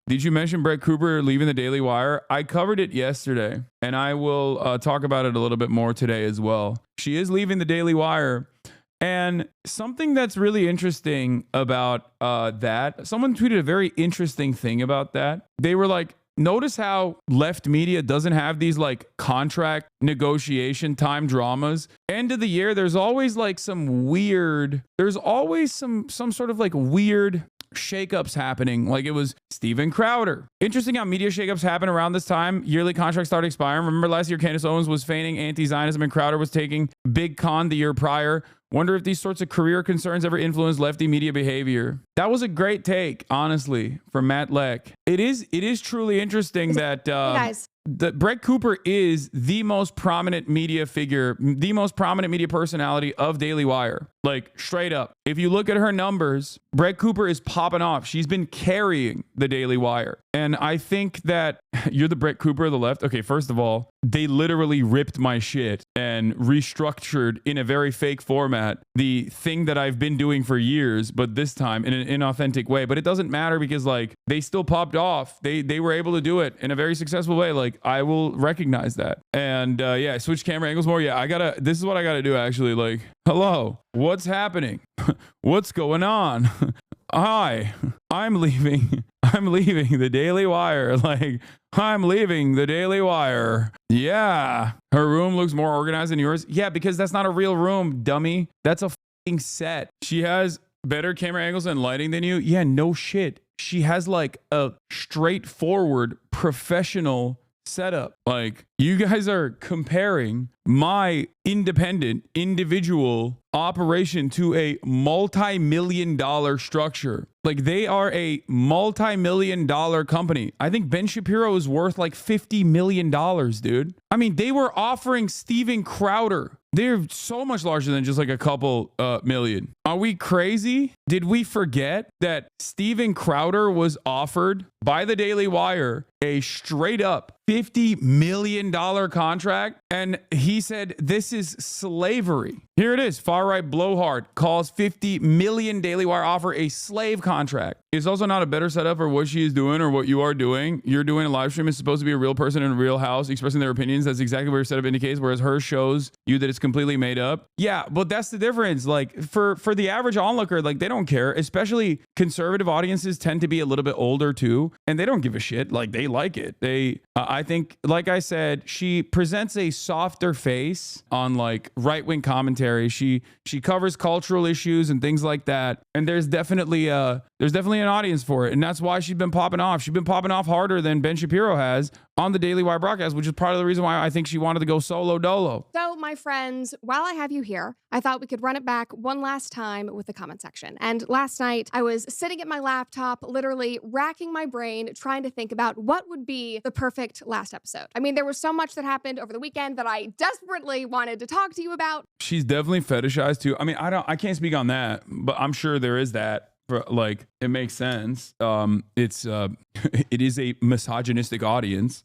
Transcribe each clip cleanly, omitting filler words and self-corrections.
Did you mention Brett Cooper leaving the Daily Wire? I covered it yesterday, and I will talk about it a little bit more today as well. She is leaving the Daily Wire. And something that's really interesting about that, someone tweeted a very interesting thing about that. They were like, notice how left media doesn't have these like contract negotiation time dramas. End of the year, there's always like some sort of like weird shakeups happening. Like it was Steven Crowder. Interesting how media shakeups happen around this time. Yearly contracts start expiring. Remember last year, Candace Owens was feigning anti-Zionism and Crowder was taking big con the year prior. Wonder if these sorts of career concerns ever influence lefty media behavior. That was a great take, honestly, from Matt Leck. It is truly interesting that that Brett Cooper is the most prominent media figure, the most prominent media personality of Daily Wire. Like straight up. If you look at her numbers, Brett Cooper is popping off. She's been carrying the Daily Wire. And I think that you're the Brett Cooper of the left. Okay, first of all, they literally ripped my shit and restructured in a very fake format the thing that I've been doing for years, but this time in an inauthentic way. But it doesn't matter because like they still popped off. They were able to do it in a very successful way. Like I will recognize that. And yeah, switch camera angles more. Yeah, this is what I gotta do actually. Like, hello, what's happening? What's going on? Hi, I'm leaving the Daily Wire. Like, I'm leaving the Daily Wire. Yeah. Her room looks more organized than yours. Yeah, because that's not a real room, dummy. That's a fucking set. She has better camera angles and lighting than you. Yeah, no shit. She has like a straightforward professional setup. Like, you guys are comparing my independent individual operation to a multi-million-dollar structure. Like they are a multi-million-dollar company. I think Ben Shapiro is worth like $50 million, dude. I mean, they were offering Steven Crowder. They're so much larger than just like a couple million. Are we crazy? Did we forget that Steven Crowder was offered by the Daily Wire a straight up $50 million contract? And he said, this is slavery. Here it is. Far-right blowhard calls 50 million Daily Wire offer a slave contract. It's also not a better setup for what she is doing or what you are doing. You're doing a live stream. It's supposed to be a real person in a real house expressing their opinions. That's exactly what your setup indicates, whereas hers shows you that it's completely made up. Yeah, but that's the difference. Like for the average onlooker, like they don't care. Especially conservative audiences tend to be a little bit older too, and they don't give a shit. Like they like it. I think, like I said, she presents a softer face on like right-wing commentary. She covers cultural issues and things like that. And there's definitely an audience for it. And that's why she's been popping off. She's been popping off harder than Ben Shapiro has on the Daily Wire broadcast, which is part of the reason why I think she wanted to go solo dolo. So, my friends, while I have you here, I thought we could run it back one last time with the comment section. And last night, I was sitting at my laptop, literally racking my brain, trying to think about what would be the perfect last episode. I mean, there was so much that happened over the weekend that I desperately wanted to talk to you about. She's definitely fetishized too. I mean, I can't speak on that, but I'm sure there is that. Like, it makes sense. It is a misogynistic audience.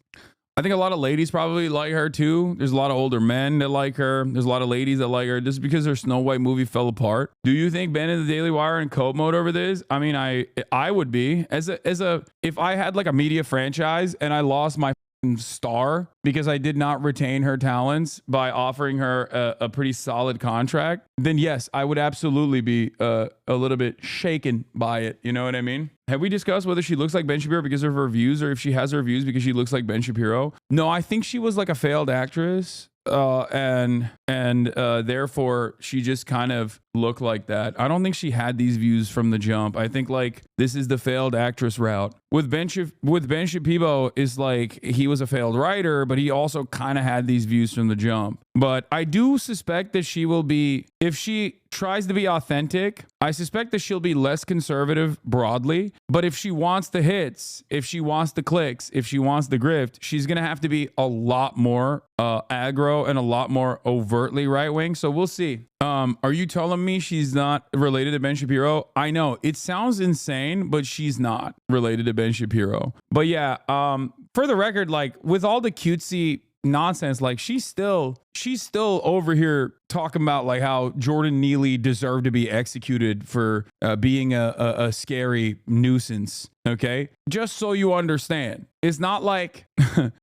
I think a lot of ladies probably like her too. There's a lot of older men that like her. There's a lot of ladies that like her just because her Snow White movie fell apart. Do you think Ben and the Daily Wire in cope mode over this? I mean, I would be if I had like a media franchise and I lost my star because I did not retain her talents by offering her a pretty solid contract, then yes, I would absolutely be a little bit shaken by it. You know what I mean? Have we discussed whether she looks like Ben Shapiro because of her views or if she has her views because she looks like Ben Shapiro? No, I think she was like a failed actress. And therefore she just kind of looked like that. I don't think she had these views from the jump. I think like this is the failed actress route. With Ben Shapiro is like he was a failed writer, but he also kind of had these views from the jump. But I do suspect that she will be, if she tries to be authentic, I suspect that she'll be less conservative broadly. But if she wants the hits, if she wants the clicks, if she wants the grift, she's going to have to be a lot more aggro and a lot more overtly right-wing. So we'll see. Are you telling me she's not related to Ben Shapiro? I know it sounds insane, but she's not related to Ben Shapiro. But yeah, for the record, like with all the cutesy nonsense. Like she's still over here talking about like how Jordan Neely deserved to be executed for being a scary nuisance. Okay, just so you understand, it's not like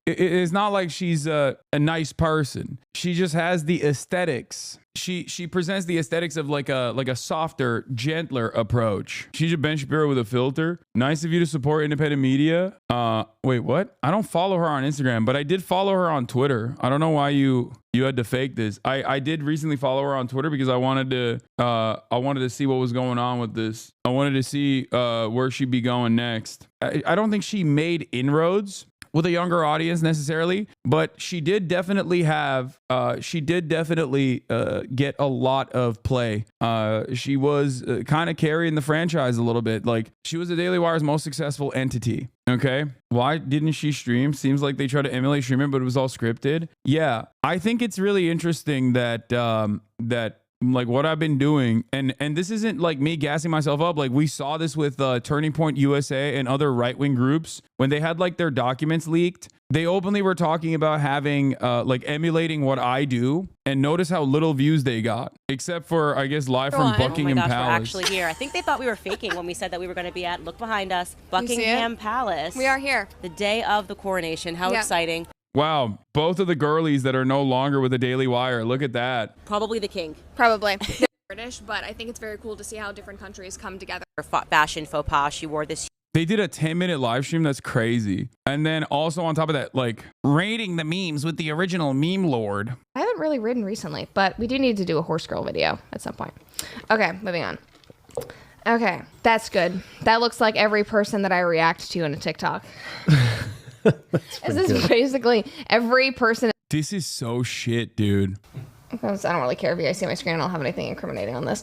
it's not like she's a nice person. She just has the aesthetics. She presents the aesthetics of like a softer, gentler approach. She's a Ben Shapiro with a filter. Nice of you to support independent media. Wait, what? I don't follow her on Instagram, but I did follow her on Twitter. I don't know why you had to fake this. I did recently follow her on Twitter because I wanted to see what was going on with this. I wanted to see where she'd be going next. I don't think she made inroads with a younger audience necessarily, but she did definitely have get a lot of play. She was kind of carrying the franchise a little bit. Like she was the Daily Wire's most successful entity. Okay, why didn't she stream? Seems like they tried to emulate streaming, but it was all scripted. Yeah, I think it's really interesting that like what I've been doing, and this isn't like me gassing myself up. Like we saw this with Turning Point USA and other right-wing groups when they had like their documents leaked. They openly were talking about having like emulating what I do, and notice how little views they got, except for I guess live from Buckingham Palace. We're actually here. I think they thought we were faking when we said that we were going to be at, look behind us, Buckingham Palace. We are here. The day of the coronation. How exciting. Wow, both of the girlies that are no longer with the Daily Wire. Look at that. Probably the king. Probably. They're British, but I think it's very cool to see how different countries come together. Fashion faux pas. She wore this. They did a 10-minute live stream. That's crazy. And then also on top of that, like rating the memes with the original meme lord. I haven't really ridden recently, but we do need to do a horse girl video at some point. Okay, moving on. Okay, that's good. That looks like every person that I react to in a TikTok. This is basically every person. This is so shit, dude. I don't really care if you guys see my screen. I don't have anything incriminating on this.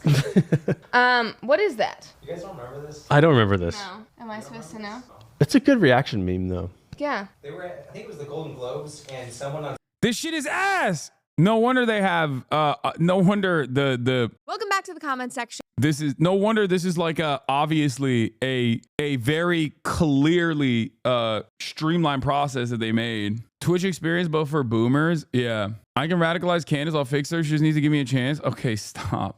What is that? You guys don't remember this? I don't remember this. No. Am I supposed to know? It's a good reaction meme, though. Yeah. They were at, I think it was the Golden Globes, and someone on. This shit is ass. No wonder they have. No wonder the. Welcome back to the comment section. This is no wonder this is like obviously a very clearly streamlined process that they made. Twitch experience, but for boomers, yeah. I can radicalize Candace. I'll fix her. She just needs to give me a chance. Okay, stop.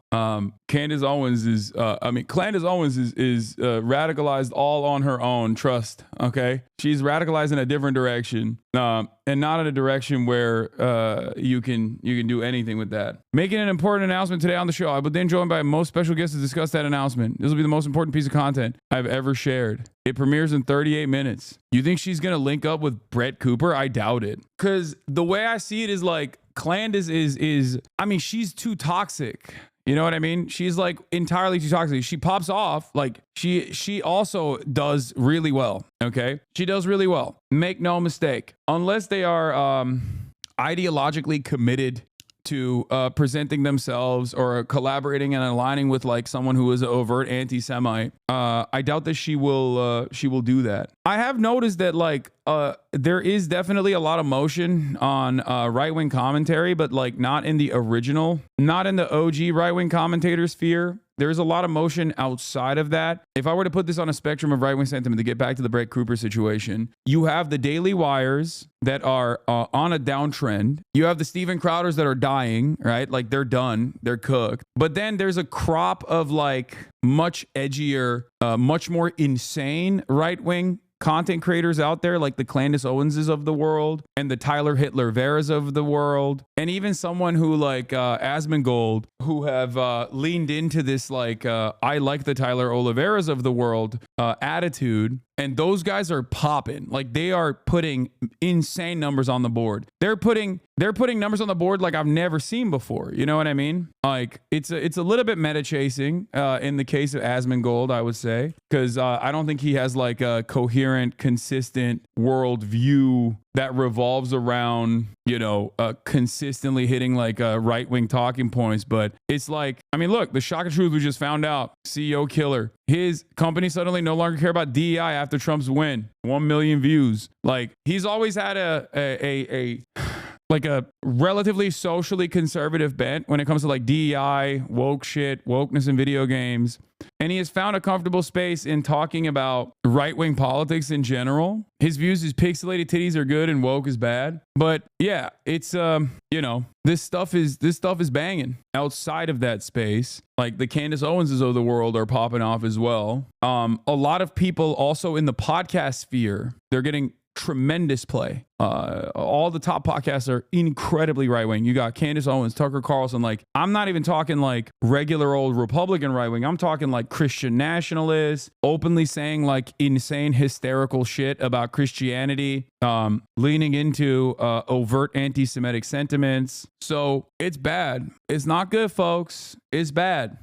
Candace Owens is, Candace Owens is radicalized all on her own. Trust. Okay, she's radicalized in a different direction, and not in a direction where you can do anything with that. Making an important announcement today on the show. I've been joined by most special guests to discuss that announcement. This will be the most important piece of content I've ever shared. It premieres in 38 minutes. You think she's gonna link up with Brett Cooper? I doubt it. Cause the way I see it is like Candace is I mean, she's too toxic. You know what I mean? She's like entirely too toxic. She pops off. Like she also does really well. Okay. She does really well. Make no mistake. Unless they are ideologically committed to presenting themselves or collaborating and aligning with like someone who is an overt anti-Semite, I doubt that she will do that. I have noticed that like there is definitely a lot of motion on right-wing commentary, but like not in the original, not in the OG right-wing commentator sphere. There's a lot of motion outside of that. If I were to put this on a spectrum of right-wing sentiment to get back to the Brett Cooper situation, you have the Daily Wires that are on a downtrend. You have the Steven Crowders that are dying, right? Like they're done, they're cooked. But then there's a crop of like much edgier, much more insane right-wing content creators out there, like the Candace Owenses of the world and the Tyler Hitler Veras of the world, and even someone who like Asmongold, who have leaned into this like I like the Tyler Oliveras of the world attitude. And those guys are popping. Like they are putting insane numbers on the board. They're putting numbers on the board like I've never seen before. You know what I mean? Like it's a little bit meta chasing in the case of Asmongold, I would say, because I don't think he has like a coherent, consistent world view that revolves around, you know, consistently hitting like right-wing talking points. But it's like, I mean, look, the shock of truth we just found out, CEO killer. His company suddenly no longer care about DEI after Trump's win. 1 million views. Like he's always had a like a relatively socially conservative bent when it comes to like DEI, woke shit, wokeness in video games. And he has found a comfortable space in talking about right-wing politics in general. His views is pixelated titties are good and woke is bad. But yeah, it's you know, this stuff is banging outside of that space. Like the Candace Owenses of the world are popping off as well. A lot of people also in the podcast sphere, they're getting tremendous play. All the top podcasts are incredibly right-wing. You got Candace Owens, Tucker Carlson. Like, I'm not even talking like regular old Republican right-wing. I'm talking like Christian nationalists, openly saying like insane hysterical shit about Christianity, leaning into overt anti-Semitic sentiments. So it's bad. It's not good, folks. It's bad.